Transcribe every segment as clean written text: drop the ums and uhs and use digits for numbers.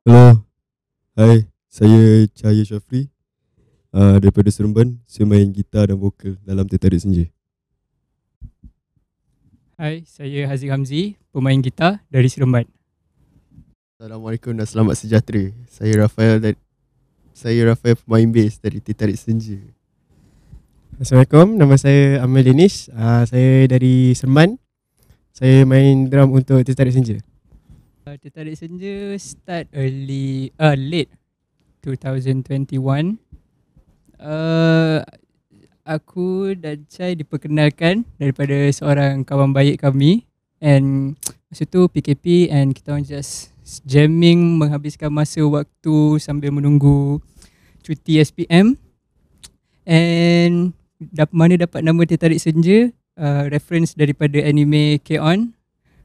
Hello, hai, saya Cahaya Syafri daripada Seremban. Saya main gitar dan vokal dalam Teh Tarik Senja. Hai, saya Haziq Hamzi, pemain gitar dari Seremban. Assalamualaikum dan selamat sejahtera. Saya Rafael pemain bass dari Teh Tarik Senja. Assalamualaikum, nama saya Amal Danish. Saya dari Seremban. Saya main drum untuk Teh Tarik Senja. Teh Tarik Senja start late 2021. Aku dan Chai diperkenalkan daripada seorang kawan baik kami, and masa tu PKP and kita orang just jamming, menghabiskan masa waktu sambil menunggu cuti SPM. And mana dapat nama Teh Tarik Senja, reference daripada anime K-On!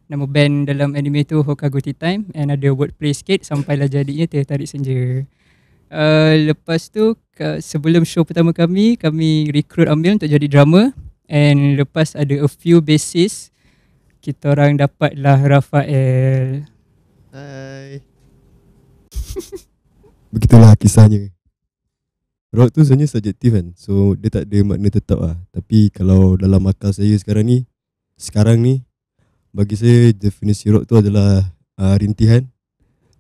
Nama band dalam anime tu Hokago Tea Time, and ada wordplay sikit sampailah jadinya Teh Tarik Senja. Lepas tu sebelum show pertama kami recruit Ambil untuk jadi drummer, and lepas ada a few bassist, kita orang dapatlah Rafael. Hai. Begitulah kisahnya. Rock tu sebenarnya subjektif kan, so dia tak ada makna tetap lah. Tapi kalau dalam akal saya sekarang ni, bagi saya definisi rock tu adalah rintihan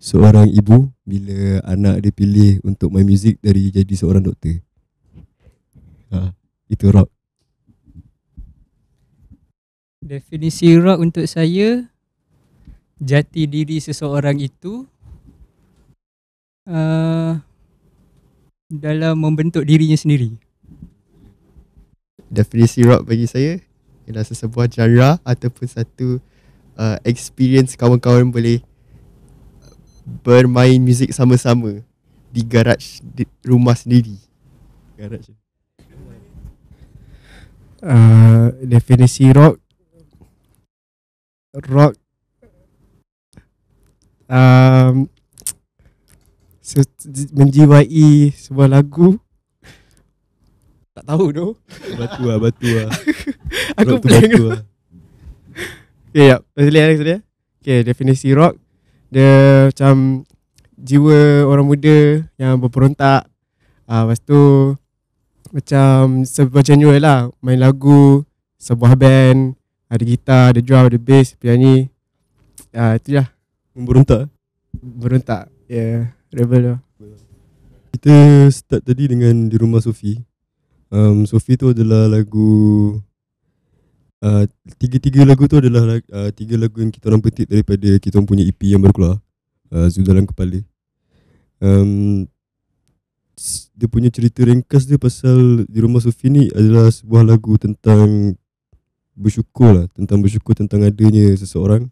seorang ibu bila anak dia pilih untuk main muzik dari jadi seorang doktor. Itu rock. Definisi rock untuk saya, jati diri seseorang itu dalam membentuk dirinya sendiri. Definisi rock bagi saya ialah sesebuah genre ataupun satu experience kawan-kawan boleh bermain muzik sama-sama di garaj rumah sendiri. Garaj. Definisi rock menjiwai sebuah lagu. Tak tahu tu. Batu lah. Aku Rock tu blank. batu lah. Okay, definisi rock, dia macam jiwa orang muda yang berperontak. Lepas tu macam sebuah genre lah, main lagu, sebuah band, ada gitar, ada drum, ada bass, penyanyi. Itu lah, Memberontak. berontak. Rebel lah. Kita start tadi dengan Di Rumah Sofi. Sofi tu adalah lagu tiga lagu tu adalah tiga lagu yang kita orang petik daripada kita orang punya EP yang baru keluar, Zul Dalam Kepala. Dia punya cerita ringkas dia pasal Di Rumah Sofi ni adalah sebuah lagu tentang bersyukur tentang adanya seseorang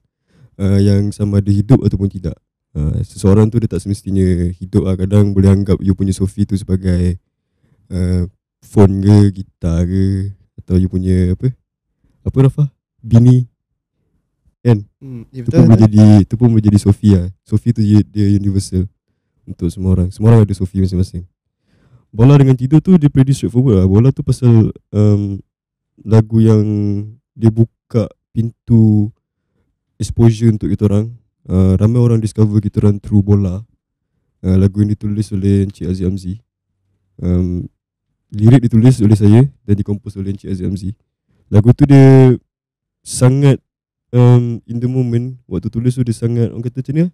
yang sama ada hidup ataupun tidak. Seseorang tu dia tak semestinya hidup lah. Kadang boleh anggap you punya Sofi tu sebagai phone ke, gitar ke, atau you punya apa Rafa? Bini kan? Ya, Itu pun boleh jadi Sofi lah. Sofi tu dia universal untuk semua orang. Semua orang ada Sofi masing-masing. Bola dengan Tidur tu dia pretty straightforward lah. Bola tu pasal lagu yang dia buka pintu exposure untuk kita orang. Ramai orang discover kita orang through Bola. Lagu yang ditulis oleh Encik Aziz Hamzi. Lirik ditulis oleh saya dan dikompos oleh Encik Aziz Hamzi. Lagu tu dia sangat in the moment. Waktu tulis tu dia sangat, orang kata macam ni lah,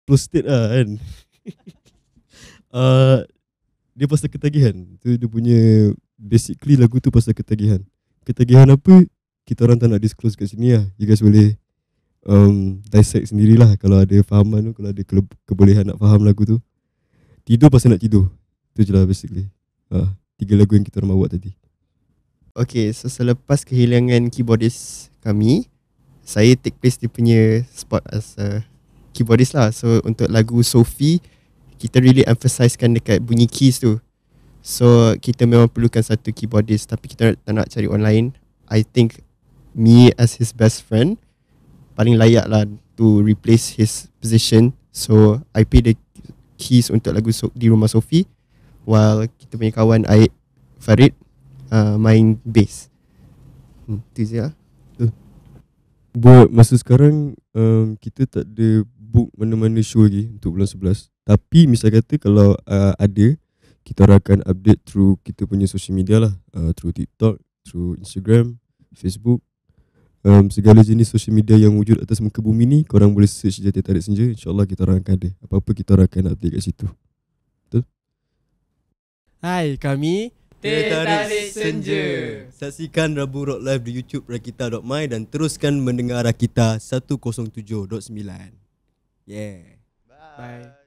flow state lah kan. Dia pasal ketagihan. Tu dia punya, basically lagu tu pasal ketagihan. Ketagihan apa, kita orang tak nak disclose kat sini lah. You guys boleh dissect sendirilah kalau ada fahaman tu, kalau ada kebolehan nak faham lagu tu. Tidur pasal nak tidur. Tu je lah basically. Tiga lagu yang kita orang buat tadi. Okay, so selepas kehilangan keyboardist kami, saya take place dia punya spot as a keyboardist lah. So untuk lagu Sofi, kita really emphasizekan dekat bunyi keys tu. So kita memang perlukan satu keyboardist, tapi kita tak nak cari online. I think me as his best friend paling layak lah to replace his position. So I play the keys untuk lagu Di Rumah Sofi, while kita punya kawan Aid Farid main bass. Itu je lah. Buat masa sekarang kita tak ada book mana-mana show lagi untuk bulan 11. Tapi misal kata kalau ada, kita akan update through kita punya social media lah, through TikTok, through Instagram, Facebook, segala jenis social media yang wujud atas muka bumi ni. Korang boleh search je Teh Tarik Senja. InsyaAllah kita orang akan ada. Apa-apa kita orang akan update kat situ. Betul? Hai, kami Teh Tarik Senja. Saksikan Rabu Rock Live di YouTube Rakita.my dan teruskan mendengar Rakita 107.9. Yeah. Bye.